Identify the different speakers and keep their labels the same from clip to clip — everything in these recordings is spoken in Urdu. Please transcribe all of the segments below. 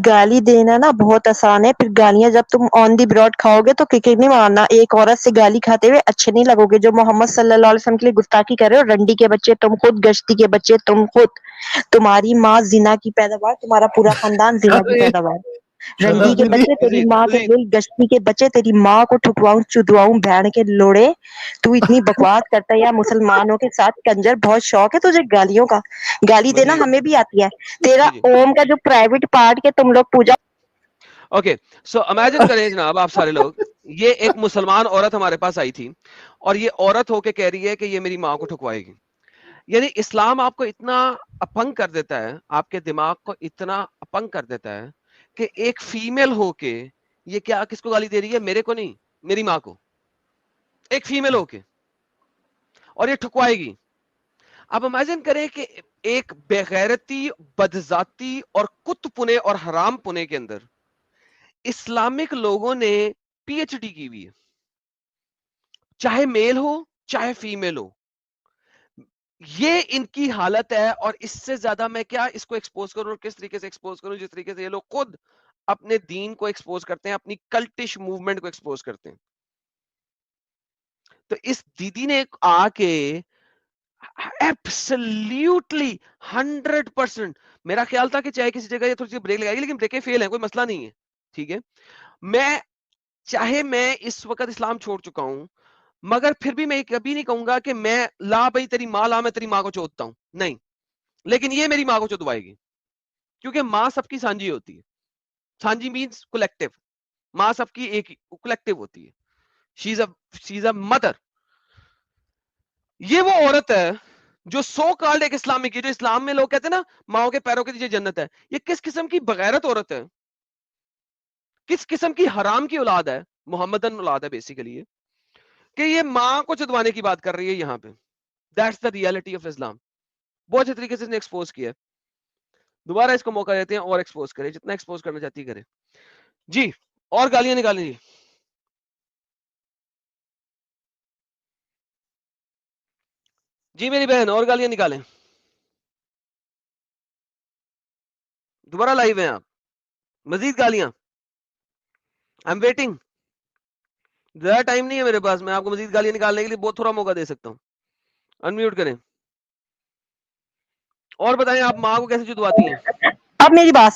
Speaker 1: گالی دینا نا بہت آسان ہے، پھر گالیاں جب تم آن دی براڈ کھاؤ گے تو کک نہیں مارنا. ایک عورت سے گالی کھاتے ہوئے اچھے نہیں لگو گے. جو محمد صلی اللہ علیہ وسلم کے لیے گستاخی کر رہے ہو، رنڈی کے بچے تم خود، گشتی کے بچے تم خود، تمہاری ماں زنا کی پیداوار، تمہارا پورا خاندان زنا کی پیداوار. رنڈی کے بچے تیری ماں کے لیے، گشتی کے بچے تیری ماں کو ٹھٹواؤں چدواؤں بہن کے لوڑے. تو اتنی بکواس کرتا ہے. یا مسلمانوں کے ساتھ کنجر، بہت شوق ہے تجھے گالیوں کا. گالی دینا ہمیں بھی آتی ہے. تیرا اوم کا جو پرائیویٹ پارٹ کے تم لوگ پوجا.
Speaker 2: اوکے سو امیجن کریں جناب آپ سارے لوگ، یہ ایک مسلمان عورت ہمارے پاس آئی تھی اور یہ عورت ہو کے کہہ رہی ہے کہ یہ میری ماں کو ٹھکوائے گی. یعنی اسلام آپ کو اتنا اپنگ کر دیتا ہے، آپ کے دماغ کو اتنا اپنگ کر دیتا ہے کہ ایک فیمیل ہو کے یہ کیا کس کو گالی دے رہی ہے؟ میرے کو نہیں، میری ماں کو. ایک فیمیل ہو کے، اور یہ ٹھکوائے گی. اب امیجن کریں کہ ایک بغیرتی، بدذاتی اور کت پنے اور حرام پنے کے اندر اسلامک لوگوں نے پی ایچ ڈی کی ہوئی ہے، چاہے میل ہو چاہے فیمیل ہو. یہ ان کی حالت ہے. اور اس سے زیادہ میں کیا اس کو ایکسپوز کروں اور کس طریقے سے ایکسپوز کروں، جس طریقے سے یہ لوگ خود اپنے دین کو ایکسپوز کرتے ہیں، اپنی کلٹش موومنٹ کو ایکسپوز کرتے ہیں. تو اس دیدی نے آ کے ایبسلیوٹلی 100%، میرا خیال تھا کہ چاہے کسی جگہ یہ تھوڑی سی بریک لگائے گی، لیکن بریکیں فیل ہیں، کوئی مسئلہ نہیں ہے، ٹھیک ہے. میں اس وقت اسلام چھوڑ چکا ہوں، مگر پھر بھی میں کبھی نہیں کہوں گا کہ میں لا بھائی تیری ماں لا، میں تیری ماں کو چوتتا ہوں، نہیں. لیکن یہ میری ماں کو چودوائے گی، کیونکہ ماں سب کی سانجی ہوتی ہے. سانجی مینس کولیکٹیو، ماں سب کی ایک کولیکٹیو ہوتی ہے. شی از اے مدر. یہ وہ عورت ہے جو سو کالڈ ایک اسلامک، جو اسلام میں لوگ کہتے ہیں نا ماؤں کے پیروں کے نیچے جنت ہے. یہ کس قسم کی بغیرت عورت ہے، کس قسم کی حرام کی اولاد ہے، محمدن اولاد ہے بیسیکلی، کہ یہ ماں کو چدوانے کی بات کر رہی ہے یہاں پہ. دیٹس دا ریالٹی آف اسلام. بہت اچھے طریقے سے ایکسپوز کیا ہے. دوبارہ اس کو موقع دیتے ہیں اور ایکسپوز کرے، جتنا ایکسپوز کرنا چاہتی کرے. جی اور گالیاں نکالیں. جی میری بہن اور گالیاں نکالیں. دوبارہ لائیو ہیں آپ، مزید گالیاں. I am waiting. زیادہ ٹائم نہیں ہے میرے پاس، میں آپ کو مزید گالیاں نکالنے کے لیے بہت تھوڑا موقع دے سکتا ہوں. انمیوٹ کریں اور بتائیں آپ ماں کو کیسے چدواتی ہیں.
Speaker 1: اب میری بات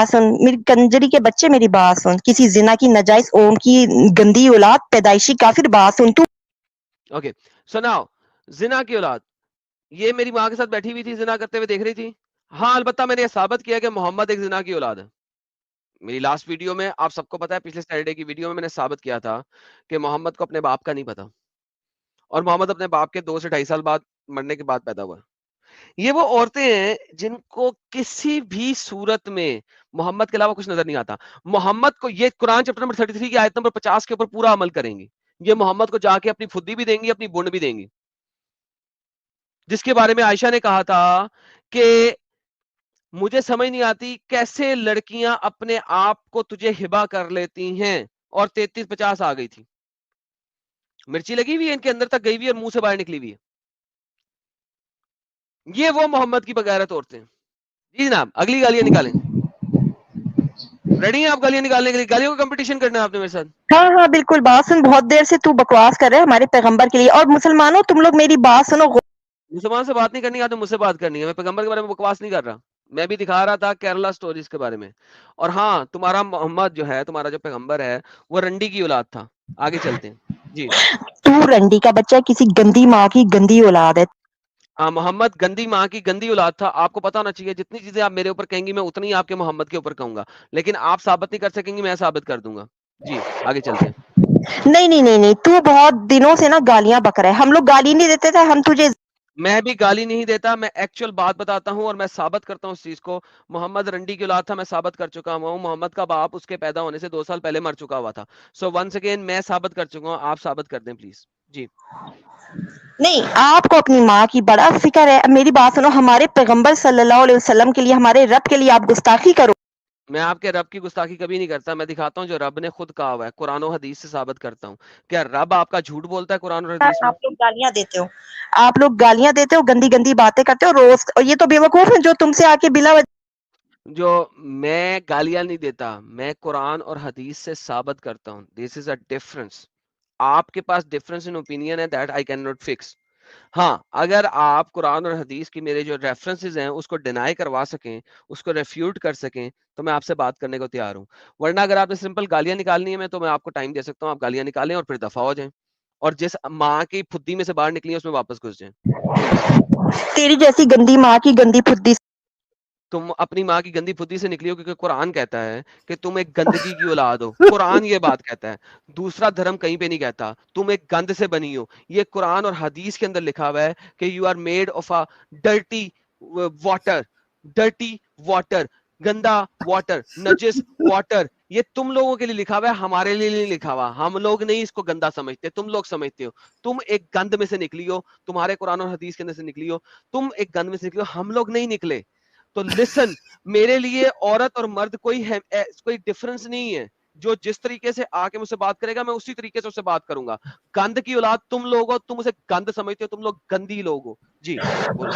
Speaker 1: سن، میری کنجری کے بچے میری بات سن. کسی زنا کی نجائز اوم کی گندی اولاد، پیدائشی کافر، بات سن تو.
Speaker 2: اوکے سناؤ. زنا کی اولاد یہ میری ماں کے ساتھ بیٹھی ہوئی تھی، زنا کرتے ہوئے دیکھ رہی تھی. ہاں البتہ میں نے یہ ثابت کیا کہ محمد ایک زنا کی اولاد ہے. میری لاسٹ ویڈیو میں آپ سب کو پتا ہے، پچھلے سیٹرڈے کی ویڈیو میں نے ثابت کیا تھا کہ محمد کو اپنے باپ کا نہیں پتا، اور محمد اپنے باپ کے 2 سے 2.5 سال بعد مرنے کے بعد پیدا ہوا. یہ وہ عورتیں ہیں جن کو کسی بھی صورت میں محمد کے علاوہ کچھ نظر نہیں آتا. محمد کو یہ قرآن چیپٹر نمبر 33 کی آیت نمبر 50 کے اوپر پورا عمل کریں گی. یہ محمد کو جا کے اپنی پھدی بھی دیں گی، اپنی بنڈ بھی دیں گی، جس کے بارے میں عائشہ نے کہا تھا کہ مجھے سمجھ نہیں آتی کیسے لڑکیاں اپنے آپ کو تجھے ہبا کر لیتی ہیں. اور 33-50 آ گئی تھی، مرچی لگی ہوئی ہے ان کے اندر تک گئی ہوئی اور منہ سے باہر نکلی ہوئی ہے. یہ وہ محمد کی بغیرت عورتیں. جی جناب اگلی گالیاں نکالیں. ریڈی ہیں آپ گالیاں نکالنے کے لیے؟ گالیوں کا کمپٹیشن کرنا ہے آپ نے میرے ساتھ.
Speaker 1: ہاں بالکل. بات سن، بہت دیر سے تو بکواس کر رہے ہیں ہمارے پیغمبر کے لیے. اور مسلمانوں تم لوگ میری بات سنو.
Speaker 2: مسلمان سے بات نہیں کرنی ہے تو مجھ سے بات کرنی ہے. میں پیغمبر کے بارے میں بکواس نہیں کر رہا، میں بھی دکھا رہا تھا کیرلا سٹوریز کے بارے میں. اور ہاں تمہارا محمد جو ہے، تمہارا جو پیغمبر ہے، وہ رنڈی کی اولاد تھا. آگے چلتے ہیں. جی
Speaker 1: تو رنڈی کا بچہ کسی گندی ماں کی گندی اولاد ہے.
Speaker 2: ہاں محمد گندی ماں کی گندی اولاد تھا. آپ کو پتا ہونا چاہیے جتنی چیزیں آپ میرے اوپر کہیں گی میں اتنی ہی آپ کے محمد کے اوپر کہوں گا، لیکن آپ ثابت نہیں کر سکیں گی، میں ثابت کر دوں گا. جی آگے چلتے ہیں.
Speaker 1: نہیں، تو بہت دنوں سے نا گالیاں بک رہا ہے. ہم لوگ گالی نہیں دیتے تھے، ہم تجھے.
Speaker 2: میں بھی گالی نہیں دیتا، میں ایکچوئل بات بتاتا ہوں اور میں ثابت کرتا ہوں اس چیز کو. محمد رنڈی کی اولاد تھا، میں ثابت کر چکا ہوں. محمد کا باپ اس کے پیدا ہونے سے 2 سال پہلے مر چکا ہوا تھا. سو ونس اگین میں ثابت کر چکا ہوں، آپ ثابت کر دیں پلیز. جی
Speaker 1: نہیں، آپ کو اپنی ماں کی بڑا فکر ہے. میری بات سنو، ہمارے پیغمبر صلی اللہ علیہ وسلم کے لیے، ہمارے رب کے لیے آپ گستاخی کرو.
Speaker 2: میں آپ کے رب کی گستاخی کبھی نہیں کرتا. میں دکھاتا ہوں جو رب نے خود کہا ہوا ہے، قرآن و حدیث سے ثابت کرتا ہوں. کیا رب آپ کا جھوٹ بولتا ہے قرآن اور حدیث میں؟
Speaker 1: آپ لوگ گالیاں دیتے ہو، گندی گندی باتیں کرتے ہو روز. اور یہ تو بے وقوف ہیں جو تم سے آ کے بلا
Speaker 2: جو میں گالیاں نہیں دیتا, میں قرآن اور حدیث سے ثابت کرتا ہوں. دس از اے ڈفرنس. آپ کے پاس ڈفرنس ان اوپینین ہے, that I can not fix. ہاں اگر آپ قرآن اور حدیث کی میرے جو ریفرنسز ہیں اس کو ڈینائی کروا سکیں, اس کو ریفیوٹ کر سکیں, تو میں آپ سے بات کرنے کو تیار ہوں. ورنہ اگر آپ نے سمپل گالیاں نکالنی ہے تو میں آپ کو ٹائم دے سکتا ہوں, آپ گالیاں نکالیں اور پھر دفع ہو جائیں, اور جس ماں کی پھدی میں سے باہر نکلی ہے اس میں واپس گھس جائیں.
Speaker 1: تیری جیسی گندی ماں کی گندی پھدی.
Speaker 2: تم اپنی ماں کی گندی پھدی سے نکلی ہو, کیونکہ قرآن کہتا ہے کہ تم ایک گندگی کی اولاد ہو. قرآن یہ بات کہتا ہے, دوسرا دھرم کہیں پہ نہیں کہتا. تم ایک گند سے بنی ہو, یہ قرآن اور حدیث کے اندر لکھا ہوا ہے کہ you are made of a dirty water. Dirty water, گندا واٹر, نجس واٹر. یہ تم لوگوں کے لیے لکھا ہوا ہے, ہمارے لیے نہیں لکھا ہوا. ہم لوگ نہیں اس کو گندا سمجھتے, تم لوگ سمجھتے ہو. تم ایک گند میں سے نکلی ہو, تمہارے قرآن اور حدیث کے اندر سے نکلی ہو, تم ایک گند میں سے نکلی ہو, ہم لوگ نہیں نکلے. تو لسن, میرے لیے عورت اور مرد کوئی ڈفرنس نہیں ہے. جو جس طریقے سے آ کے مجھ سے بات کرے گا میں اسی طریقے سے اس سے بات کروں گا. گند کی اولاد تم لوگ ہو, تم اسے گند سمجھتے ہو, تم لوگ گندی لوگ ہو. جی بولو.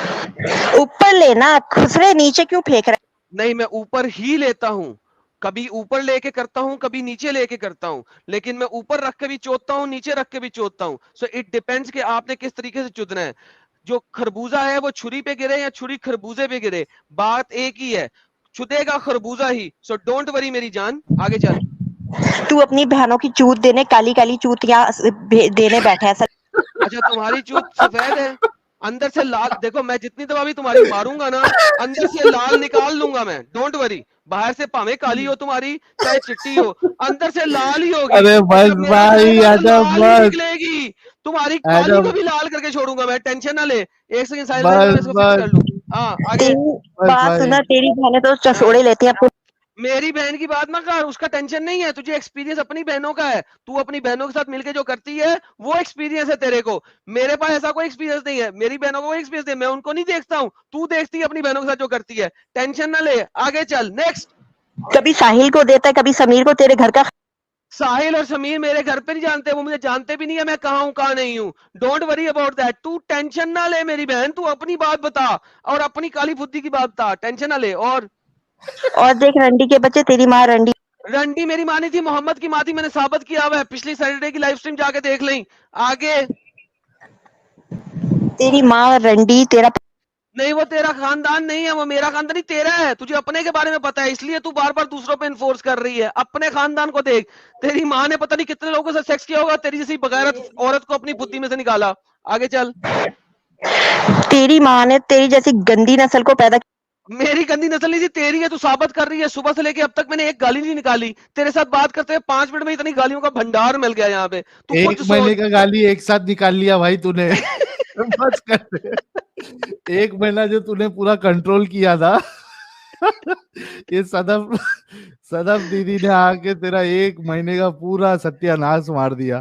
Speaker 1: اوپر لینا, خسرے نیچے کیوں پھینک رہا
Speaker 2: نہیں, میں اوپر ہی لیتا ہوں. کبھی اوپر لے کے کرتا ہوں, کبھی نیچے لے کے کرتا ہوں, لیکن میں اوپر رکھ کے بھی چوتتا ہوں, نیچے رکھ کے بھی چوتتا ہوں. سو اٹ ڈیپینڈس کہ آپ نے کس طریقے سے چدنا ہے. جو خربوزہ ہے وہ چھری پہ گرے یا چھری خربوزے پہ گرے, بات ایک ہی ہے, چدے گا خربوزہ ہی. سو ڈونٹ وری میری جان, آگے چل.
Speaker 1: تو اپنی بہنوں کی چوت دینے, کالی کالی چوتیاں دینے بیٹھا ہے.
Speaker 2: اچھا تمہاری چوت سفید ہے, اندر سے لال. دیکھو میں جتنی دفعہ بھی تمہاری ماروں گا نا, اندر سے لال نکال لوں گا میں, ڈونٹ وری. باہر سے پاویں کالی ہو تمہاری, چاہے چٹی ہو, اندر سے لال ہی ہوگی.
Speaker 3: ارے
Speaker 2: اور
Speaker 3: بس
Speaker 2: جب میرا جائے
Speaker 3: بھائی
Speaker 2: گا تو
Speaker 3: ایڈم
Speaker 2: لال ہی
Speaker 3: بس
Speaker 2: نکلے گی. تمہاری کالی
Speaker 3: ایڈم
Speaker 2: کو بھی لال کر کے چھوڑوں گا میں, ٹینشن نہ لے. ایک سیکنڈ ساحل بھائی, میں
Speaker 3: بس
Speaker 2: اس کو فکس کر
Speaker 3: بس
Speaker 2: لوں. ہاں آگے.
Speaker 1: تیری
Speaker 3: بس
Speaker 1: بات
Speaker 3: بھائی
Speaker 1: سنا, تیری بہنیں تو
Speaker 2: ہاں,
Speaker 1: چسوڑے لیتی ہیں اپنے.
Speaker 2: میری بہن کی بات نہ کر, اس کا ٹینشن نہیں ہے. تجھے ایکسپیرینس اپنی بہنوں کا ہے, تو اپنی بہنوں کے ساتھ مل کے جو کرتی ہے وہ ایکسپیرینس ہے تیرے کو. میرے پاس ایسا کوئی ایکسپیرینس نہیں ہے, میری بہنوں کو کوئی ایکسپیرینس نہیں ہے, میں ان کو نہیں دیکھتا ہوں. تو دیکھتی ہے اپنی بہنوں کے ساتھ جو کرتی ہے, ٹینشن نہ لے. آگے چل, نیکسٹ.
Speaker 1: کبھی ساحل کو دیتا ہے, کبھی سمیر کو. تیرے گھر کا
Speaker 2: ساحل اور سمیر میرے گھر پہ نہیں جانتے, وہ مجھے جانتے بھی نہیں ہے میں کہاں ہوں کہاں نہیں ہوں. Don't worry about that. تو ٹینشن نہ لے میری بہن, تو اپنی بات بتا اور اپنی کالی پھدی کی بات بتا, ٹینشن نہ لے.
Speaker 1: اور دیکھ رنڈی کے بچے, تیری ماں رنڈی.
Speaker 2: رنڈی میری ماں نہیں تھی, محمد کی ماں تھی, میں نے ثابت کیا ہوا ہے. پچھلی سیٹرڈے کی لائف سٹریم جا کے دیکھ لیں. آگے.
Speaker 1: تیری ماں رنڈی, تیرا
Speaker 2: نہیں وہ تیرا خاندان نہیں ہے, وہ میرا خاندان ہی تیرا ہے. تجھے اپنے کے بارے میں پتا ہے, اس لیے تو بار بار دوسروں پہ انفورس کر رہی ہے. اپنے خاندان کو دیکھ. تیری ماں نے پتہ نہیں کتنے لوگوں سے سیکس کیا ہوگا, تیری جیسی بغیرت عورت کو اپنی بدھی میں سے نکالا. آگے چل.
Speaker 1: تیری ماں نے تیری جیسی گندی نسل کو پیدا کیا.
Speaker 2: میری گندی نسل نہیں تھی, تیری ہے. تو ثابت کر رہی ہے, صبح سے لے کے اب تک میں نے ایک گالی نہیں نکالی. تیرے ساتھ بات کرتے ہوئے 5 منٹ میں اتنی گالیوں کا بھنڈار مل گیا یہاں پہ. تو
Speaker 3: ایک
Speaker 2: خود
Speaker 3: مہینے
Speaker 2: سوچ.
Speaker 3: کا گالی ایک ساتھ نکال لیا بھائی تو نے. بس کر. ایک مہینہ جو تو نے پورا کنٹرول کیا تھا, یہ صدف دیدی نے آ کے تیرا ایک مہینے کا پورا ستیہ ناش مار دیا.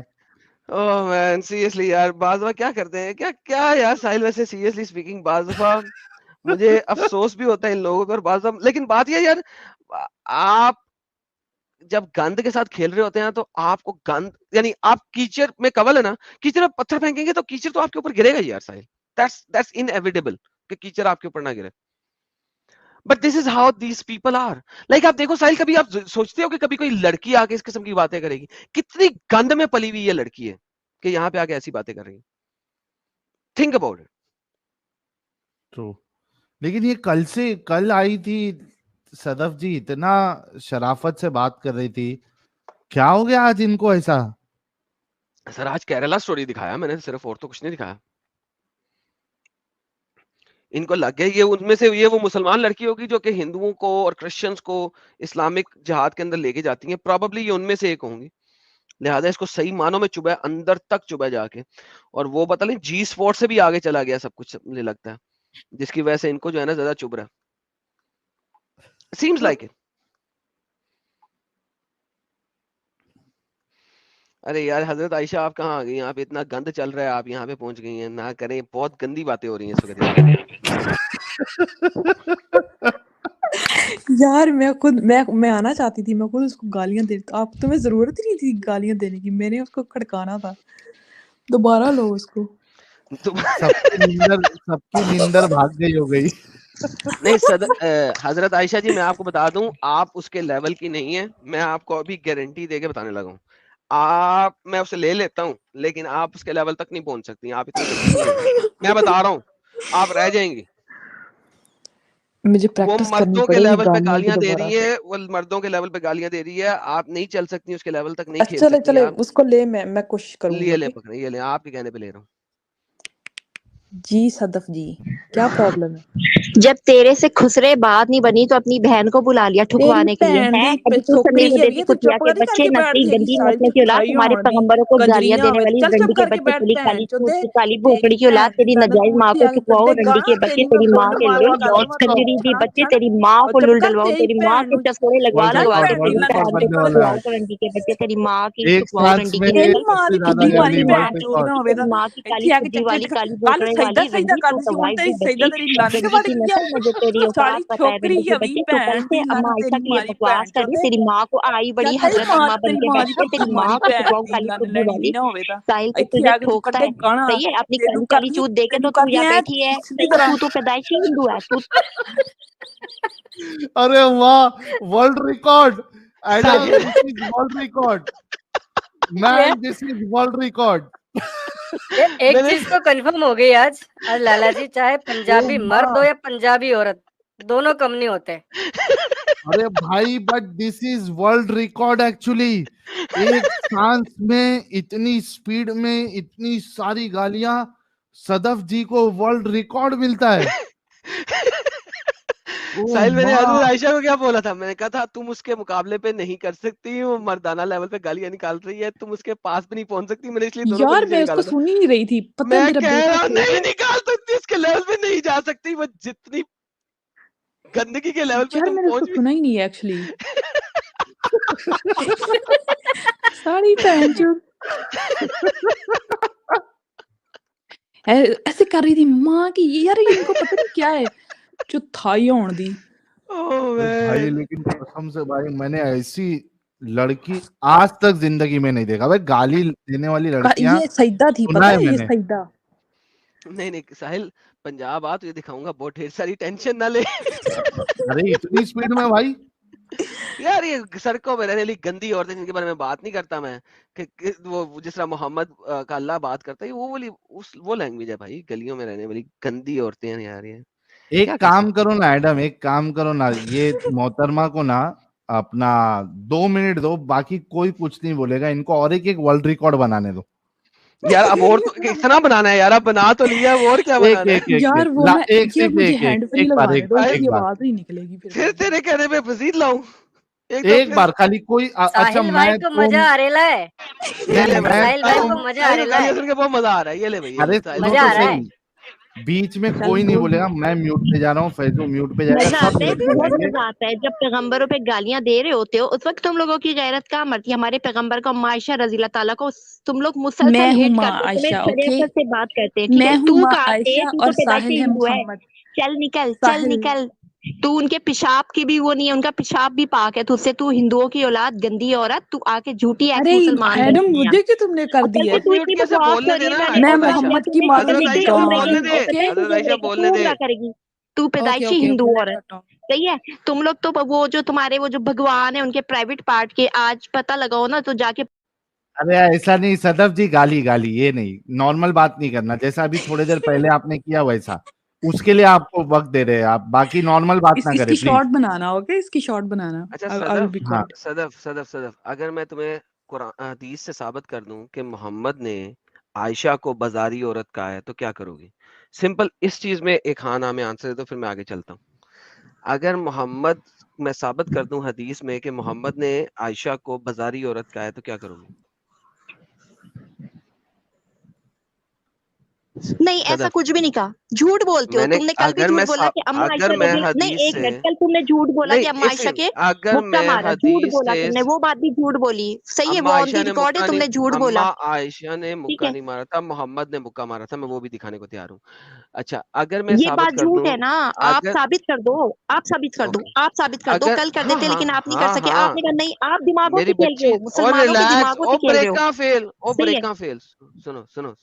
Speaker 2: اوہ مین, سیریسلی یار, بعض دفعہ کیا کرتے ہیں, کیا یار ساحل, ویسے سیریسلی اسپیکنگ بعض دفعہ مجھے افسوس بھی ہوتا ہے ان لوگوں پر بعض دفعہ. لیکن بات یہ یار, آپ جب گند کے ساتھ کھیل رہے ہوتے ہیں تو آپ کو گند, یعنی آپ کیچڑ میں کول ہے نا, کیچڑ میں پتھر پھینکیں گے تو کیچڑ تو آپ کے اوپر گرے گا یار ساحل. That's inevitable کہ کیچڑ آپ کے اوپر نہ گرے. But this is how these people are. Like آپ دیکھو ساحل, کبھی آپ سوچتے ہو کہ کبھی کوئی لڑکی آ کے اس قسم کی باتیں کرے گی؟ کتنی گند میں پلی ہوئی یہ لڑکی ہے کہ یہاں پہ آ کے ایسی باتیں کر رہی ہے. Think about it.
Speaker 3: تو لیکن یہ کل آئی تھی صدف جی, اتنا شرافت سے بات کر رہی تھی, کیا ہو گیا آج ان کو ایسا؟
Speaker 2: سر آج کیرلا سٹوری دکھایا میں نے صرف, اور تو کچھ نہیں دکھایا. ان کو لگ گیا یہ ان میں سے یہ وہ مسلمان لڑکی ہوگی جو کہ ہندوؤں کو اور کرسچنز کو اسلامک جہاد کے اندر لے کے جاتی ہیں. پروبیبلی یہ ان میں سے ایک ہوں گی, لہٰذا اس کو صحیح معنوں میں چبھا, اندر تک چبھا جا کے. اور وہ پتہ نہیں جی اسپورٹ سے بھی آگے چلا گیا سب کچھ, مجھے لگتا ہے, جس کی وجہ سے ان کو جو ہے نا زیادہ چبھ رہا. Seems like it. ارے یار حضرت عائشہ آپ کہاں آ گئی؟ یہاں پہ اتنا گند چل رہا ہے, آپ یہاں پہ پہنچ گئی ہیں. نہ کریں, بہت گندی باتیں ہو رہی ہیں اس وقت یہاں پہ.
Speaker 4: یار میں آنا چاہتی تھی, میں خود اس کو گالیاں دے. آپ تمہیں ضرورت ہی نہیں تھی گالیاں دینے کی, میں نے اس کو کھڑکانا تھا. دوبارہ لو اس کو.
Speaker 2: تم
Speaker 3: سب کی نیندر بھاگ گئی ہو گئی.
Speaker 2: نہیں حضرت عائشہ جی میں آپ کو بتا دوں آپ اس کے لیول کی نہیں ہے. میں آپ کو ابھی گارنٹی دے کے بتانے لگا ہوں. میں اسے لے لیتا ہوں لیکن آپ اس کے لیول تک نہیں پہنچ سکتی. آپ اتنی سچی نہیں ہے, میں بتا رہا ہوں, آپ رہ جائیں گی.
Speaker 4: مجھے
Speaker 2: وہ
Speaker 4: پریکٹس کرنی
Speaker 2: مردوں کے
Speaker 4: پڑے گی
Speaker 2: لیول پہ
Speaker 4: گالیاں کی
Speaker 2: گالیاں دے
Speaker 4: دوبارہ
Speaker 2: رہی
Speaker 4: سے.
Speaker 2: ہے, وہ مردوں کے لیول پہ گالیاں دے رہی ہے. آپ نہیں چل سکتی اس کے لیول تک, نہیں
Speaker 4: اچھا
Speaker 2: کھیل
Speaker 4: چلے
Speaker 2: سکتی
Speaker 4: چلے
Speaker 2: آپ.
Speaker 4: اس کو لے, میں کوشش کروں گی.
Speaker 2: لیے لیں
Speaker 4: اوکے
Speaker 2: پکڑے, یہ لیں, آپ کے کہنے پہ لے رہا ہوں.
Speaker 4: جی صدف جی کیا پرابلم ہے؟
Speaker 1: جب تیرے سے خسرے بات نہیں بنی تو اپنی بہن کو بلا لیا
Speaker 4: تیری
Speaker 1: ٹھکوانے کے لیے
Speaker 4: بھن
Speaker 1: ہے.
Speaker 4: دی
Speaker 1: ابھی تو
Speaker 4: چھوکری
Speaker 1: سمیت
Speaker 4: ہے
Speaker 1: دیتی
Speaker 4: یہ تو
Speaker 1: کتیا
Speaker 4: چپ
Speaker 1: کے
Speaker 4: کر کر
Speaker 1: بچے
Speaker 4: کے بیٹھ
Speaker 1: نسلی
Speaker 4: جائے گی
Speaker 1: گندی
Speaker 4: ساری
Speaker 1: نسل کی اولاد
Speaker 4: تھائی
Speaker 1: تمہارے
Speaker 4: ہون دی
Speaker 1: پیغمبروں کو گالیاں
Speaker 4: کنجریاں
Speaker 1: دینے
Speaker 4: ہوئے.
Speaker 1: والی
Speaker 4: چل
Speaker 1: رنڈی
Speaker 4: چپ
Speaker 1: کے
Speaker 4: کر کے
Speaker 1: بچے,
Speaker 4: بیٹھ
Speaker 1: کلی
Speaker 4: بہن
Speaker 1: کالی
Speaker 4: چودے,
Speaker 1: کالی
Speaker 4: تیری
Speaker 1: بھوکڑی کی اولاد,
Speaker 4: بہن دی
Speaker 1: تیری
Speaker 4: لانت
Speaker 1: نجائز ماں
Speaker 4: کتے
Speaker 1: کو
Speaker 4: آ کے
Speaker 1: ٹھکواؤ.
Speaker 4: کتے
Speaker 1: رنڈی کے
Speaker 4: گانا
Speaker 1: بچے
Speaker 4: تیری میں
Speaker 1: تیری ماں
Speaker 4: گونڈ
Speaker 1: کے
Speaker 4: ماروں
Speaker 1: لو
Speaker 4: گل
Speaker 1: لوس
Speaker 4: مت
Speaker 1: کنجری دی
Speaker 4: چھڑ
Speaker 1: بچے,
Speaker 4: چھڑ
Speaker 1: تیری ماں
Speaker 4: اور
Speaker 1: کو
Speaker 4: چپ
Speaker 1: لل
Speaker 4: کر
Speaker 1: ڈلواؤ.
Speaker 4: تیری
Speaker 1: تیری ماں
Speaker 4: بہن
Speaker 1: کے چسکوڑے لگوا
Speaker 3: ورلڈ
Speaker 4: چل
Speaker 1: لگوا
Speaker 3: ریکارڈ
Speaker 1: کے
Speaker 4: بہن دی
Speaker 1: تیری
Speaker 3: ورلڈ
Speaker 4: لانت
Speaker 3: ریکارڈ
Speaker 1: بہن
Speaker 3: بننے
Speaker 1: کو
Speaker 3: والا ہے
Speaker 1: ٹھکواؤ.
Speaker 3: آج.
Speaker 1: رنڈی کے بچے تیری ماں کی
Speaker 3: ایک
Speaker 1: ٹھکواؤ.
Speaker 3: سانس
Speaker 1: رنڈی
Speaker 3: میں
Speaker 1: کی
Speaker 4: تیری
Speaker 1: نسل
Speaker 3: سب
Speaker 4: ماں
Speaker 3: سے
Speaker 4: دی
Speaker 3: زیادہ
Speaker 4: کھدی
Speaker 1: تیری
Speaker 3: گندی
Speaker 4: ماری
Speaker 1: ماں
Speaker 3: ورلڈ
Speaker 4: بہن چود
Speaker 3: ریکارڈ.
Speaker 4: نہ ہوے
Speaker 1: تیری
Speaker 4: دا
Speaker 1: ماں کی کالی
Speaker 4: ایتھے آ کے
Speaker 1: کھدی
Speaker 4: چنگے
Speaker 1: والی کالی
Speaker 4: کل
Speaker 1: بھوکڑے
Speaker 4: سجدہ
Speaker 1: والی
Speaker 4: سجدہ
Speaker 1: رنڈی, تو
Speaker 4: کرਦੀ
Speaker 1: تو
Speaker 4: ਸੀ ਹੁਣ
Speaker 1: وائی
Speaker 4: ਤੇਰੀ
Speaker 1: بھی
Speaker 4: ਸਜਦਾ
Speaker 1: بچی
Speaker 4: ਤੇਰੀ ਲੰਨ ਕੇ
Speaker 1: گندی
Speaker 4: ਵੜ
Speaker 1: کی
Speaker 4: ਗਈ ਆ.
Speaker 1: نسل, مجھے تیری
Speaker 4: ਸਾਲੀ
Speaker 1: اوقات پتہ ہے.
Speaker 4: ਛੋਕਰੀ
Speaker 1: رنڈی کے
Speaker 4: ਹਵੀ
Speaker 1: بچے تو کل
Speaker 4: ਭੈਣ
Speaker 1: سے
Speaker 4: ਦੀ
Speaker 1: اما
Speaker 4: ਲੰਨ
Speaker 1: عائشہ
Speaker 4: ਤੇਰੀ
Speaker 1: کی یہ
Speaker 4: ਮਾਰੀ
Speaker 1: بکواس
Speaker 4: ਭੈਣ
Speaker 1: کر رہی.
Speaker 4: ਚੋਦੇ.
Speaker 1: تیری ماں کو آئی
Speaker 4: ਜਾਂ
Speaker 1: بڑی
Speaker 4: ਤੇਰੀ
Speaker 1: حضرت
Speaker 4: ਮਾਂ
Speaker 1: اما بن
Speaker 4: ਤੇਰੀ
Speaker 1: کے
Speaker 4: ਮਾਂ ਦੀ
Speaker 1: بیٹھی ہے,
Speaker 4: ਕੁੱਤੀ
Speaker 1: تیری ماں
Speaker 4: ਮਾਰੀ
Speaker 1: کو
Speaker 4: ਭੈਣ
Speaker 1: ٹھکواؤ
Speaker 4: ਦੀ
Speaker 1: کالی
Speaker 4: ਲੰਨ
Speaker 1: کھدی
Speaker 4: ਲੈਣੀ
Speaker 1: والی.
Speaker 4: ਵੀ ਨਾ ਹੋਵੇ ਤਾਂ
Speaker 1: ساحل تو
Speaker 4: ਇੱਥੇ
Speaker 1: تجھے
Speaker 4: ਆ ਕੇ ਤੂੰ
Speaker 1: ٹھوکتا
Speaker 4: ਕੱਢੇ
Speaker 1: ہے.
Speaker 4: ਗਾਣਾ.
Speaker 1: صحیح ہے, اپنی
Speaker 4: ਤੈਨੂੰ
Speaker 1: کالی کالی
Speaker 4: ਕਰਦੀ
Speaker 1: چوت دے کے
Speaker 4: ਤੈਨੂੰ
Speaker 1: تو تو
Speaker 4: ਕਰਦੀ
Speaker 1: یہاں
Speaker 4: ਐ
Speaker 1: بیٹھی ہے.
Speaker 4: ਸਿੱਧੀ
Speaker 1: نہیں
Speaker 4: ਤਰ੍ਹਾਂ.
Speaker 1: تو پیدائشی ہندو ہے تو.
Speaker 3: ارے واہ, world record. Adam,
Speaker 2: Sahil
Speaker 3: this is world record.
Speaker 5: کیا
Speaker 3: مین, دس از ورلڈ ریکارڈ.
Speaker 5: ایک
Speaker 2: میں نے
Speaker 5: چیز تو کنفرم ہو گئی آج لالا جی, چاہے
Speaker 3: او
Speaker 5: پنجابی
Speaker 3: ماں,
Speaker 5: مرد ہو یا پنجابی عورت, دونوں کم نہیں ہوتے.
Speaker 3: ارے بھائی, but this is world record actually. ایک سانس میں اتنی سپیڈ میں اتنی ساری گالیاں, صدف جی کو ورلڈ ریکارڈ ملتا ہے. او
Speaker 2: ساحل میں نے
Speaker 3: ماں,
Speaker 2: حضرت عائشہ کو کیا بولا تھا, میں نے کہا تھا تم اس کے مقابلے پہ نہیں کر سکتی, وہ مردانہ لیول پہ گالیاں نکال رہی ہے, تم اس کے پاس بھی نہیں پہنچ سکتی. میں نے اس لیے دونوں کو
Speaker 4: یار
Speaker 2: نیچے
Speaker 4: میں اس کو
Speaker 2: نکالا تھا.
Speaker 4: سن ہی نہیں رہی تھی. پتہ ہے
Speaker 2: میں
Speaker 4: میرا
Speaker 2: کہہ
Speaker 4: بیٹا
Speaker 2: رہا ہوں
Speaker 4: سو
Speaker 2: نہیں
Speaker 4: رہا
Speaker 2: نکال سکتی, اس کے لیول پہ نہیں جا سکتی, وہ جتنی گندگی کے لیول پہ
Speaker 4: یار
Speaker 2: تم
Speaker 4: میں نے اس کو
Speaker 2: پہنچ بھی.
Speaker 4: سنا ہی نہیں ہے ایکچولی. ساڑی بہن چود ایسے کر رہی تھی ماں کی. یار ان کو پتہ نہیں کیا ہے جو تھائی ہون دی.
Speaker 2: Oh
Speaker 3: بھائی
Speaker 2: man.
Speaker 3: لیکن قسم سے بھائی, میں نے ایسی لڑکی آج تک زندگی میں نہیں دیکھا. بھائی گالی دینے والی لڑکیاں
Speaker 4: یہ سجدہ تھی,
Speaker 3: سنا
Speaker 4: پتہ
Speaker 3: ہے
Speaker 4: ہے
Speaker 3: میں
Speaker 4: یہ
Speaker 3: نے.
Speaker 4: سجدہ.
Speaker 2: نہیں ساحل, پنجاب آ تجھے دکھاؤں گا بہت ڈھیر ساری, ٹینشن نہ لے.
Speaker 3: ارے اتنی سپیڈ میں بھائی.
Speaker 2: یار یہ سڑکوں میں رہنے والی گندی عورتیں جن کے بارے میں بات نہیں کرتا میں, کہ وہ جس طرح محمد کا اللہ بات کرتا ہے, وہ والی وہ لینگویج ہے بھائی. گلیوں میں رہنے والی گندی عورتیں ہیں یار. یہ
Speaker 3: ایک
Speaker 2: کیا کر
Speaker 3: کام
Speaker 2: سکتے
Speaker 3: کرو نا ایڈم, ایک کام کرو نا, یہ محترمہ کو نا اپنا 2 منٹ دو, باقی کوئی کچھ نہیں بولے گا. ان کو اور ایک ایک ورلڈ ریکارڈ بنانے دو.
Speaker 2: یار, اب اور تو اتنا بنانا ہے یار, اب بنا تو لیا, اب اور کیا
Speaker 3: ایک
Speaker 2: بنانا ہے.
Speaker 3: ایک ایک
Speaker 4: یار وہ میں
Speaker 3: ایک
Speaker 4: یہ
Speaker 3: صرف
Speaker 4: مجھے
Speaker 3: ایک ایک
Speaker 4: ہینڈ فری
Speaker 3: ایک بار
Speaker 4: لگوانے
Speaker 3: ایک
Speaker 4: دو,
Speaker 3: بار
Speaker 4: اس
Speaker 3: ایک
Speaker 4: کی
Speaker 3: بار
Speaker 4: آواز نہیں نکلے گی پھر
Speaker 2: پھر
Speaker 4: بعد میں.
Speaker 2: تیرے کہنے پہ مزید لاؤں
Speaker 3: ایک بار خالی کوئی اچھا
Speaker 5: ساحل
Speaker 3: میں
Speaker 5: بھائی کو
Speaker 3: تم
Speaker 5: مزہ آ رہا ہے,
Speaker 2: یہ لے بھائی,
Speaker 5: ساحل بھائی کو
Speaker 3: تم
Speaker 5: مزہ آ
Speaker 2: ساحل کو
Speaker 5: رہا
Speaker 2: گالیاں
Speaker 5: ہے,
Speaker 2: سن کے بہت مزہ آ رہا ہے. یہ لے بھائی, یہ
Speaker 3: ارے
Speaker 2: لے ساحل
Speaker 3: سنو
Speaker 5: مزہ
Speaker 2: کو
Speaker 3: تو
Speaker 5: آ رہا ہے.
Speaker 3: صحیح, بیچ میں
Speaker 4: چل
Speaker 3: کوئی نہیں
Speaker 4: بول
Speaker 3: بولے گا.
Speaker 4: بول.
Speaker 3: میں میوٹ پہ جا رہا ہوں, فیضو میوٹ پہ جائے گا,
Speaker 1: مزہ
Speaker 3: سب
Speaker 1: آتا ہے,
Speaker 3: میوٹ پہ
Speaker 1: بہت
Speaker 3: جائیں گے.
Speaker 1: مزہ آتا ہے جب پیغمبروں پہ گالیاں دے رہے ہوتے ہو. اس وقت تم لوگوں کی غیرت کہاں مرتی. ہمارے پیغمبر کو اما عائشہ رضی اللہ تعالیٰ کو تم لوگ
Speaker 4: میں
Speaker 1: مسلسل
Speaker 4: ہوں
Speaker 1: ہٹ
Speaker 4: ماں
Speaker 1: کرتے ہو, تمہیں
Speaker 4: عائشہ,
Speaker 1: کھڑے
Speaker 4: اوکے.
Speaker 1: اثر سے بات کرتے ہیں, ٹھیک
Speaker 4: میں
Speaker 1: ہے.
Speaker 4: ہوں
Speaker 1: تو
Speaker 4: ماں
Speaker 1: کہاں سے,
Speaker 4: عائشہ
Speaker 1: تو
Speaker 4: اور
Speaker 1: پیدائشی
Speaker 4: ساحل ہے
Speaker 1: ہندو ہے.
Speaker 4: محمد.
Speaker 1: چل نکل, چل
Speaker 4: ساحل
Speaker 1: نکل. تو ان کے پیشاب کی بھی وہ نہیں ہے, ان کا پیشاب بھی پاک ہے. تجھ سے تو ہندوؤں کی اولاد گندی عورت, تو آ کے جھوٹی ایکس
Speaker 4: ارے
Speaker 1: مسلمان بن
Speaker 4: ایڈم
Speaker 1: گئی ہے.
Speaker 4: مجھے کیوں تم نے کر
Speaker 1: اکل
Speaker 4: دی
Speaker 1: سے
Speaker 4: ہے.
Speaker 2: ایک
Speaker 1: تو
Speaker 2: میوٹ
Speaker 1: اتنی
Speaker 2: کیسے
Speaker 1: بکواس
Speaker 2: بولنے
Speaker 1: ہو رہی ہے,
Speaker 2: دینا.
Speaker 1: میں نے
Speaker 4: میں
Speaker 2: حضرت
Speaker 1: اتنا
Speaker 2: عائشہ,
Speaker 1: کیا,
Speaker 4: محمد کی
Speaker 1: تمہیں
Speaker 4: ماں
Speaker 1: اتنے
Speaker 2: حضرت
Speaker 4: کی
Speaker 1: سے
Speaker 2: عائشہ
Speaker 1: عمر
Speaker 2: بولنے
Speaker 1: کی
Speaker 2: دے,
Speaker 4: گان.
Speaker 1: اتنے
Speaker 2: حضرت
Speaker 1: تجھے
Speaker 2: عائشہ
Speaker 1: لیکن
Speaker 2: بولنے
Speaker 1: تو
Speaker 2: دے.
Speaker 1: کیا کرے گی, تو
Speaker 4: اوکے
Speaker 1: پیدائشی
Speaker 4: اوکے
Speaker 1: ہندو
Speaker 4: اوکے, لیٹ
Speaker 1: عورت.
Speaker 4: ہر ٹاک.
Speaker 1: صحیح ہے. تم لوگ تو وہ جو تمہارے وہ جو بھگوان ہیں ان کے پرائیویٹ پارٹ کے آج پتہ لگاؤ نا, تو جا کے.
Speaker 3: ارے ایسا نہیں صدف جی, گالی گالی یہ نہیں, نارمل بات نہیں کرنا. جیسا ابھی تھوڑے دیر پہلے آپ نے کیا ویسا, اس کے لیے آپ کو وقت دے رہے ہیں آپ, باقی نارمل بات نہ
Speaker 4: اس
Speaker 3: کریں
Speaker 4: کی
Speaker 3: پلیز.
Speaker 4: شارٹ بنانا, اوکے, اس کی شارٹ بنانا.
Speaker 2: اچھا
Speaker 4: I will be
Speaker 3: ہاں,
Speaker 4: quiet.
Speaker 2: صدف, اگر میں تمہیں قرآن حدیث سے ثابت کر دوں کہ محمد نے عائشہ کو بازاری عورت کہا ہے, تو کیا کرو گی؟ سمپل اس چیز میں ایک ہاں نہ میں آنسر دے دو, پھر میں آگے چلتا ہوں. اگر محمد, میں ثابت کر دوں حدیث میں کہ محمد نے عائشہ کو بازاری عورت کہا ہے, تو کیا کرو گی؟
Speaker 1: نہیں, ایسا
Speaker 2: صدف,
Speaker 1: کچھ بھی نہیں کہا. جھوٹ بولتے ہو
Speaker 2: میں نے
Speaker 1: تم. نے کل بھی
Speaker 2: اگر
Speaker 1: جھوٹ
Speaker 2: میں
Speaker 1: بولا کہ اما
Speaker 2: اگر
Speaker 1: عائشہ
Speaker 2: میں
Speaker 1: رضی اللہ, نہیں
Speaker 2: حدیث
Speaker 1: ایک
Speaker 2: سے,
Speaker 1: منٹ, کل تم نے جھوٹ بولا کہ اما عائشہ
Speaker 2: نہیں
Speaker 1: کے
Speaker 2: اگر
Speaker 1: مکہ
Speaker 2: میں
Speaker 1: مارا, جھوٹ
Speaker 2: حدیث
Speaker 1: بولا
Speaker 2: سے,
Speaker 1: تم نے, وہ بات بھی جھوٹ بولی. صحیح ہے, وہ
Speaker 2: اما
Speaker 1: آن
Speaker 2: عائشہ
Speaker 1: دی
Speaker 2: نے
Speaker 1: ریکارڈ ہے,
Speaker 2: مکہ
Speaker 1: تم
Speaker 2: نہیں,
Speaker 1: نے جھوٹ بولا.
Speaker 2: اما عائشہ نے
Speaker 1: ٹھیک
Speaker 2: مکہ
Speaker 1: ہے,
Speaker 2: نہیں مارا تھا, محمد نے مکہ مارا تھا, میں وہ بھی دکھانے کو تیار ہوں. اچھا اگر میں
Speaker 1: یہ
Speaker 2: ثابت
Speaker 1: بات
Speaker 2: کر
Speaker 1: جھوٹ
Speaker 2: دوں,
Speaker 1: ہے نا. آپ
Speaker 2: اگر,
Speaker 1: ثابت کر دو, آپ ثابت کر دو,
Speaker 2: اوکے,
Speaker 1: آپ ثابت کر دو.
Speaker 2: اگر,
Speaker 1: کل کر
Speaker 2: ہاں
Speaker 1: دیتے
Speaker 2: ہاں
Speaker 1: لیکن آپ نہیں کر
Speaker 2: ہاں
Speaker 1: سکے.
Speaker 2: ہاں
Speaker 1: آپ نے کہا نہیں, آپ دماغوں
Speaker 2: میری
Speaker 1: سے کھیل رہے
Speaker 2: بچی,
Speaker 1: ہو,
Speaker 2: اور
Speaker 1: مسلمانوں کے
Speaker 2: ریلیکس,
Speaker 1: دماغوں
Speaker 2: او
Speaker 1: سے کھیل رہے ہو.
Speaker 2: بریکاں فیل, او
Speaker 1: صحیح ہے.
Speaker 2: بریکاں فیل. سنو,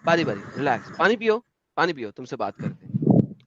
Speaker 2: باری باری ریلیکس, پانی پیو, پانی پیو, تم سے بات کرتے ہیں.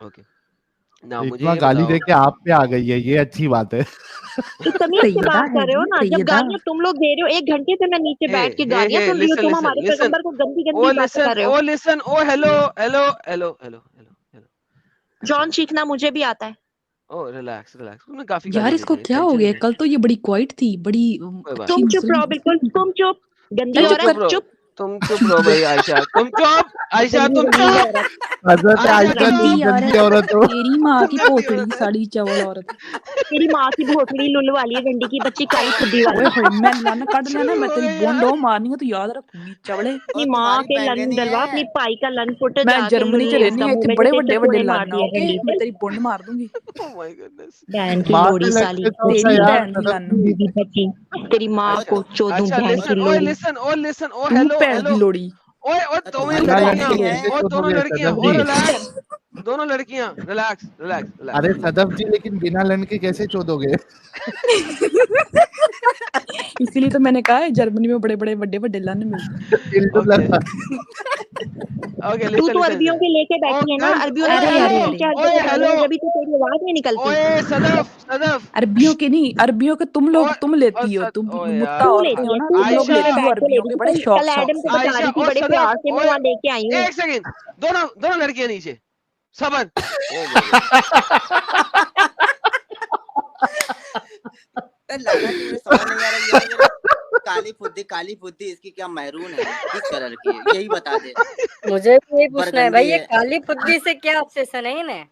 Speaker 2: اوکے نا مجھے
Speaker 3: اکما
Speaker 2: یہ
Speaker 3: گالی
Speaker 2: بتاؤ.
Speaker 3: دے کے آپ پہ آ گئی ہے, یہ اچھی بات ہے.
Speaker 1: تو تمیز سے
Speaker 4: سیدہ
Speaker 1: بات
Speaker 4: ہے
Speaker 1: کر رہے ہو
Speaker 4: جی,
Speaker 1: نا, جب
Speaker 4: سیدہ.
Speaker 1: گالیاں تم لوگ دے رہے ہو, 1 گھنٹے سے میں نیچے بیٹھ کے گالیاں سن رہی ہوں, تم ہمارے پیغمبر کو گندی گندی باتیں کر رہے ہو.
Speaker 2: Listen oh hello hello hello hello hello hello.
Speaker 1: جان سیکھنا مجھے بھی آتا ہے.
Speaker 2: او ریلیکس ریلیکس, تم نے کافی
Speaker 4: یار
Speaker 2: گالیاں
Speaker 4: اس
Speaker 2: دے
Speaker 4: کو
Speaker 2: دی,
Speaker 4: کیا ہو
Speaker 2: ٹینشن
Speaker 4: گیا,
Speaker 2: نہیں.
Speaker 4: کل تو یہ بڑی کوائٹ تھی, بڑی
Speaker 2: کوئی بات
Speaker 4: اچھی
Speaker 1: تم چپ رہو,
Speaker 4: مسلم
Speaker 1: بالکل تم چپ, گندی
Speaker 4: چپ
Speaker 1: عورت,
Speaker 4: کر.
Speaker 1: چپ.
Speaker 2: تم چپ رہو بھائی. عائشہ تم چپ, عائشہ
Speaker 1: گندی
Speaker 2: تم
Speaker 1: غلیظ
Speaker 2: چپ,
Speaker 1: عورت.
Speaker 3: حضرت
Speaker 2: عائشہ
Speaker 3: عائشہ
Speaker 2: چپ.
Speaker 3: تم
Speaker 4: گندی
Speaker 3: گندی عورت ہو.
Speaker 4: تیری ماں کی
Speaker 2: تم گندی
Speaker 4: پوتڑی
Speaker 2: عورت ہے.
Speaker 4: ساڑی چاول عورت.
Speaker 1: تیری ماں کی بھوسڑی لولو والی ہے, ڈنڈی کی بچی, کالی پھڈی
Speaker 4: اوئے
Speaker 1: والی.
Speaker 4: ہوئے, میں لن کٹ لینا, میں
Speaker 2: ہو
Speaker 4: تیری
Speaker 2: گئی
Speaker 4: بونڈ
Speaker 2: یار.
Speaker 4: مارنی ہے تو یاد رکھوں گی چوڑے.
Speaker 1: اپنی ماں کے لن ڈلوا, اپنی پائی کا لن فٹ
Speaker 4: میں
Speaker 1: جا کے
Speaker 4: جرمنی چ
Speaker 1: اس
Speaker 4: رہنی
Speaker 1: کا
Speaker 4: ہے,
Speaker 1: منہ
Speaker 4: اتنے
Speaker 1: میں
Speaker 4: بڑے
Speaker 1: جو
Speaker 4: بڑے بڑے
Speaker 1: چپوڑے مار
Speaker 4: لن
Speaker 1: دیا
Speaker 4: اوکے,
Speaker 1: ڈنڈی
Speaker 4: میں
Speaker 1: سے.
Speaker 4: تیری بونڈ مار دوں گی.
Speaker 2: Oh my goodness.
Speaker 1: بہن کی
Speaker 3: ماں
Speaker 1: لوڑی
Speaker 3: سے لگ
Speaker 1: سالی,
Speaker 3: کے سوچا
Speaker 4: تیری
Speaker 3: یار
Speaker 4: بہن کی
Speaker 3: صدف
Speaker 4: لن,
Speaker 1: بیوی بچی, تیری ماں
Speaker 2: عائشہ
Speaker 1: کو چودوں
Speaker 2: عائشہ
Speaker 1: بہن کی
Speaker 2: لسن, اوے
Speaker 1: لوڑی.
Speaker 2: لسن, او لسن, او
Speaker 4: تو
Speaker 2: ہیلو
Speaker 4: بہن کی
Speaker 2: ہیلو.
Speaker 4: لوڑی.
Speaker 2: اوے اوے
Speaker 4: تو
Speaker 2: دونوں
Speaker 3: بنا لڑکی
Speaker 2: لڑکیاں,
Speaker 3: کیسے
Speaker 2: او
Speaker 3: چھوڑو
Speaker 2: دونوں
Speaker 3: گے
Speaker 2: لڑکیاں,
Speaker 3: صدف
Speaker 2: او
Speaker 3: جی؟
Speaker 2: ریلیکس, دونوں لڑکیاں ریلیکس ریلیکس ریلیکس.
Speaker 3: ارے صدف جی لیکن بنا لن کے کیسے چودو گے؟
Speaker 4: اسی لیے تو میں نے کہا ہے جرمنی میں بڑے بڑے بڑے بڑے لن ملتے ہیں.
Speaker 2: اوکے اوکے,
Speaker 1: تو
Speaker 2: لسن
Speaker 1: تو
Speaker 2: لسن.
Speaker 1: عربیوں کے لے کے بیٹھی ہے نا, عربیوں نے
Speaker 2: اوے
Speaker 1: تیرے
Speaker 2: ہیلو,
Speaker 1: منہ نیچے عربیوں
Speaker 2: اوے
Speaker 1: میں ڈالے
Speaker 2: ہیلو,
Speaker 1: ہیں, جبھی تو تیری آواز نہیں نکلتی.
Speaker 2: اوے صدف صدف,
Speaker 4: عربیوں کے نہیں, عربیوں کے تم لوگ, تم لیتی ہو, تم
Speaker 2: اوے
Speaker 4: متا
Speaker 2: یار.
Speaker 1: تو
Speaker 4: عورتیں
Speaker 1: لیتی
Speaker 4: ہو
Speaker 1: ہے,
Speaker 4: نا,
Speaker 1: تو
Speaker 4: تم لوگ
Speaker 2: عائشہ,
Speaker 1: میرے
Speaker 4: لیتی ہو
Speaker 1: بیٹھ کے
Speaker 4: عربیوں
Speaker 1: لیتی
Speaker 4: کے
Speaker 1: تھی.
Speaker 4: بڑے شوق
Speaker 1: کل
Speaker 4: شوق
Speaker 1: ایڈم
Speaker 4: سے.
Speaker 1: کو بتا
Speaker 2: عائشہ
Speaker 1: رہی تھی,
Speaker 2: اور
Speaker 1: بڑے
Speaker 2: صدف,
Speaker 1: پیار سے,
Speaker 2: اور
Speaker 1: میں وہاں لے کے آئی ہوں.
Speaker 2: ایک سیکنڈ, دونوں لڑکیاں نیچے, صبر. او مائی گاڈ.
Speaker 6: لالا جی مجھے سمجھ نہیں آ رہا, یہ میرا کالی پھدی اس کی کیا محرون ہے, کس کلر کی ہے یہی بتا دے.
Speaker 5: مجھے بھی یہی پوچھنا ہے بھائی,
Speaker 6: برگنڈی
Speaker 5: یہ
Speaker 6: ہے,
Speaker 5: کالی پدی سے کیا آبسیشن ہے انہیں,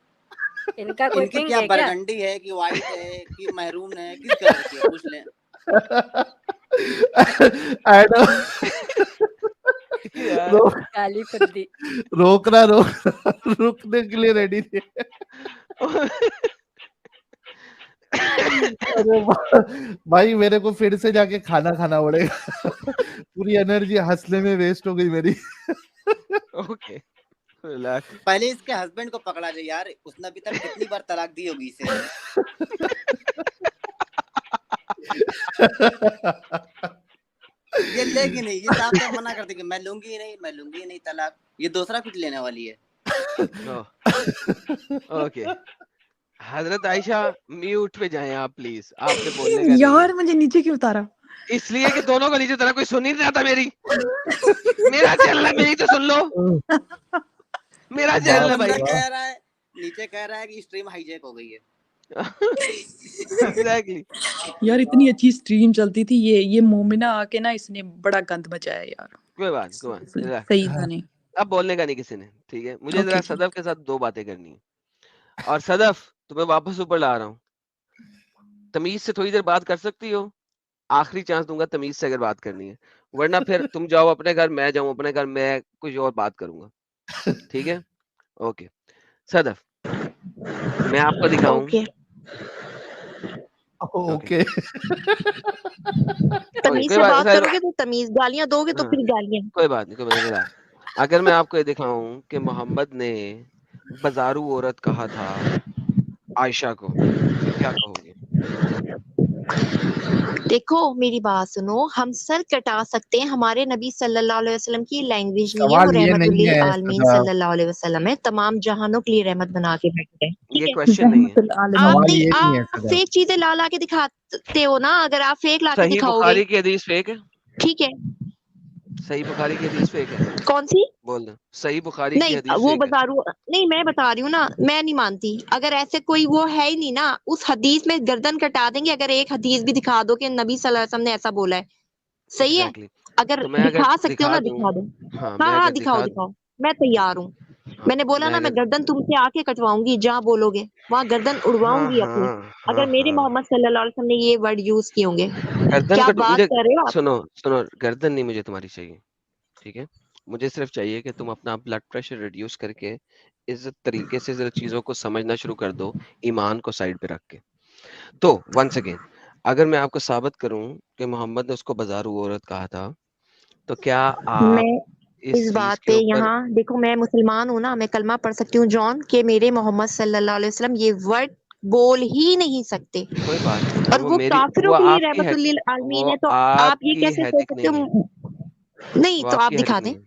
Speaker 5: ان کا کوئی
Speaker 6: ان کی
Speaker 5: پنک
Speaker 6: کیا
Speaker 5: ہے کیا؟
Speaker 6: برگنڈی ہے کہ وائٹ ہے کہ محرون ہے, کس کلر کی ہے پوچھ لیں.
Speaker 3: ایڈم
Speaker 2: یار
Speaker 5: کالی پدی.
Speaker 3: روکنا روکنے کے لیے ریڈی تھے. ارے بھائی میرے کو پھر سے جا کے کھانا پڑے گا, پوری انرجی ہنسنے میں ویسٹ ہو گئی میری.
Speaker 2: Okay relax.
Speaker 6: پہلے اس کے ہسبینڈ کو پکڑا جائے یار, اس نے ابھی تک کتنی بار طلاق دی ہوگی اسے. یہ لے گی نہیں, یہ صاحب صاحب منع کرتے کہ میں لوں گی ہی نہیں طلاق, یہ دوسرا کچھ لینے والی ہے.
Speaker 2: اوکے حضرت عائشہ میوٹ پہ جائیں آپ پلیز, آپ نے بولنے کا نہیں
Speaker 4: یار
Speaker 2: ہے,
Speaker 4: مجھے نیچے کیوں اتارا؟
Speaker 2: اس لیے کہ دونوں کا نیچے طرح کوئی سن ہی نہیں رہا میری, میرا چینل ہے, میری تو سن لو, میرا چینل ہے
Speaker 6: بندہ
Speaker 2: بھائی.
Speaker 6: کہہ رہا ہے نیچے, کہہ رہا ہے کہ اسٹریم ہائی جیک ہو گئی ہے.
Speaker 2: ایگزیکٹلی.
Speaker 4: یار اتنی اچھی اسٹریم چلتی تھی, یہ مومنہ آ کے نا اس نے بڑا گند مچایا یار.
Speaker 2: کوئی بات
Speaker 4: صحیح تھا نہیں.
Speaker 2: اب بولنے کا نہیں کسی نے, ٹھیک ہے. مجھے ذرا
Speaker 4: اوکے
Speaker 2: صدف کے ساتھ 2 باتیں کرنی ہے, اور صدف تمہیں واپس اوپر لا رہا ہوں, تمیز سے تھوڑی دیر بات کر سکتی ہو, آخری چانس دوں گا تمیز سے اگر بات کرنی ہے, ورنہ پھر تم جاؤ اپنے گھر, میں جاؤں اپنے گھر, میں کچھ اور بات کروں گا, ٹھیک ہے. اوکے صدف, میں آپ کو دکھاؤں.
Speaker 1: اوکے,
Speaker 3: اوکے
Speaker 1: تمیز سے بات کرو گے تو تمیز, گالیاں دو گے تو پھر گالیاں.
Speaker 2: کوئی بات نہیں. اگر میں آپ کو یہ دکھاؤں کہ محمد نے بازارو عورت کہا تھا عائشہ کو, پھر کیا کہو گے؟
Speaker 1: دیکھو میری بات سنو, ہم سر کٹا سکتے ہیں, ہمارے نبی صلی اللہ علیہ وسلم کی لینگویج نہیں ہے, وہ
Speaker 3: سوال یہ
Speaker 1: رحمت
Speaker 3: نہیں ہے
Speaker 1: للعالمین
Speaker 3: صدف,
Speaker 1: صلی اللہ علیہ وسلم ہے, تمام جہانوں کے لیے رحمت بنا کے بیٹھے ہیں.
Speaker 2: یہ
Speaker 1: ٹھیک ہے,
Speaker 2: کوشچن نہیں ہے.
Speaker 4: رحمت العالمین.
Speaker 3: یہ نہیں ہے
Speaker 1: آپ
Speaker 3: صدف.
Speaker 1: فیک چیزیں لا کے دکھاتے ہو نا, اگر آپ فیک لا کے
Speaker 2: صحیح
Speaker 1: دکھاؤ گے,
Speaker 2: بخاری کی حدیث فیک ہے,
Speaker 1: ٹھیک ہے.
Speaker 2: صحیح بخاری کی حدیث فیک ہے,
Speaker 1: کون سی؟
Speaker 2: بول دیں صحیح بخاری کی
Speaker 1: نہیں
Speaker 2: حدیث
Speaker 1: وہ
Speaker 2: فیک ہے.
Speaker 1: بازارو نہیں, میں بتا رہی ہوں نا, میں نہیں مانتی. اگر ایسے کوئی وہ ہے ہی نہیں نا, اس حدیث میں گردن کٹا دیں گے اگر ایک حدیث بھی دکھا دو کہ نبی صلی اللہ علیہ وسلم نے ایسا بولا ہے. صحیح ہے,
Speaker 2: ایگزیکٹلی.
Speaker 1: اگر
Speaker 2: تو میں اگر
Speaker 1: دکھا سکتے ہو
Speaker 2: دکھا
Speaker 1: نا
Speaker 2: دوں,
Speaker 1: دکھا دو.
Speaker 2: میں
Speaker 1: ہاں
Speaker 2: اگر
Speaker 1: دکھاؤ,
Speaker 2: دوں,
Speaker 1: میں تیار ہوں. میں نے بولا نا, میں گردن تم سے آ کے کٹواؤں گی, جہاں بولو گے وہاں گردن اڑواؤں گی اپنی, اگر میرے محمد صلی اللہ علیہ وسلم نے یہ ورڈ یوز کیے ہوں گے.
Speaker 2: گردن
Speaker 1: کیا
Speaker 2: کٹ,
Speaker 1: بات
Speaker 2: مجھے
Speaker 1: کر رہے ہو آپ؟
Speaker 2: سنو, گردن نہیں مجھے تمہاری چاہیے, ٹھیک ہے. مجھے صرف چاہیے کہ تم اپنا بلڈ پریشر ریڈیوس کر کے عزت طریقے سے چیزوں کو سمجھنا شروع کر دو, ایمان کو سائڈ پہ رکھ کے. تو ونس اگین, اگر میں آپ کو ثابت کروں کہ محمد نے اس کو بازارو عورت کہا تھا, تو کیا آپ
Speaker 1: میں اس
Speaker 2: چیز
Speaker 1: بات
Speaker 2: کے
Speaker 1: پہ
Speaker 2: اوپر,
Speaker 1: یہاں دیکھو, میں مسلمان ہوں نا, میں کلمہ پڑھ سکتی ہوں جان, کہ میرے محمد صلی اللہ علیہ وسلم یہ ورڈ بول ہی نہیں سکتے,
Speaker 2: کوئی بات نہیں,
Speaker 1: اور وہ کافروں کے لیے
Speaker 2: آپ کی
Speaker 1: رحمت للعالمین
Speaker 2: وہ
Speaker 1: ہے, تو
Speaker 2: آپ
Speaker 1: آپ یہ
Speaker 2: کی
Speaker 1: کیسے سوچ
Speaker 2: ہیڈک
Speaker 1: سکتے
Speaker 2: نہیں ہے,
Speaker 1: ہو؟ نہیں
Speaker 2: وہ
Speaker 1: تو
Speaker 2: آپ
Speaker 1: آپ
Speaker 2: کی
Speaker 1: دکھا
Speaker 2: ہیڈک
Speaker 1: دیں.
Speaker 2: نہیں ہے.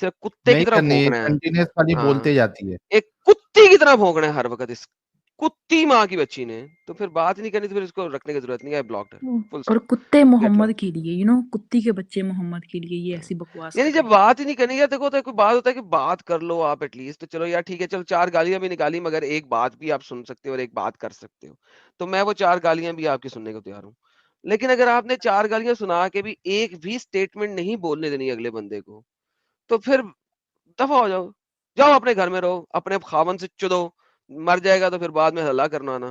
Speaker 2: صرف کتے کی
Speaker 3: نہیں
Speaker 2: طرح
Speaker 3: کرنی،
Speaker 2: بھونکنا ہے.
Speaker 3: کنٹینیوس خالی
Speaker 2: ہاں
Speaker 3: بولتے جاتی ہے.
Speaker 2: ایک کتی کی طرح بھونکنا ہے ہر وقت اس کتی ماں کی بچی نے, تو پھر بات نہیں کرنی, تو پھر اس کو رکھنے کی ضرورت نہیں ہے, بلاکڈ ہے, فل
Speaker 4: اور
Speaker 2: اسٹاپ,
Speaker 4: کتے
Speaker 2: گیٹ
Speaker 4: محمد
Speaker 2: لاؤ.
Speaker 4: کے لیے کتی کے بچے محمد کے لیے یہ ایسی بکواس
Speaker 2: یعنی
Speaker 4: کر
Speaker 2: جب
Speaker 4: رہے ہیں.
Speaker 2: بات ہی نہیں کرنی ہے, دیکھو تو کوئی بات ہوتا ہے کہ بات کر لو آپ ایٹ لیسٹ, تو چلو یار ٹھیک ہے, چلو 4 گالیاں بھی نکالی مگر ایک بات بھی آپ سن سکتے ہو اور ایک بات کر سکتے ہو, تو میں وہ 4 گالیاں بھی آپ کی سننے کو تیار ہوں. لیکن اگر آپ نے 4 گالیاں سنا کے بھی ایک بھی اسٹیٹمنٹ نہیں بولنے دینی اگلے بندے کو, تو پھر دفع ہو جاؤ, جاؤ اپنے گھر میں رہو, اپنے خاون سے چدو, مر جائے گا تو پھر بعد میں ہلا کرنا آنا.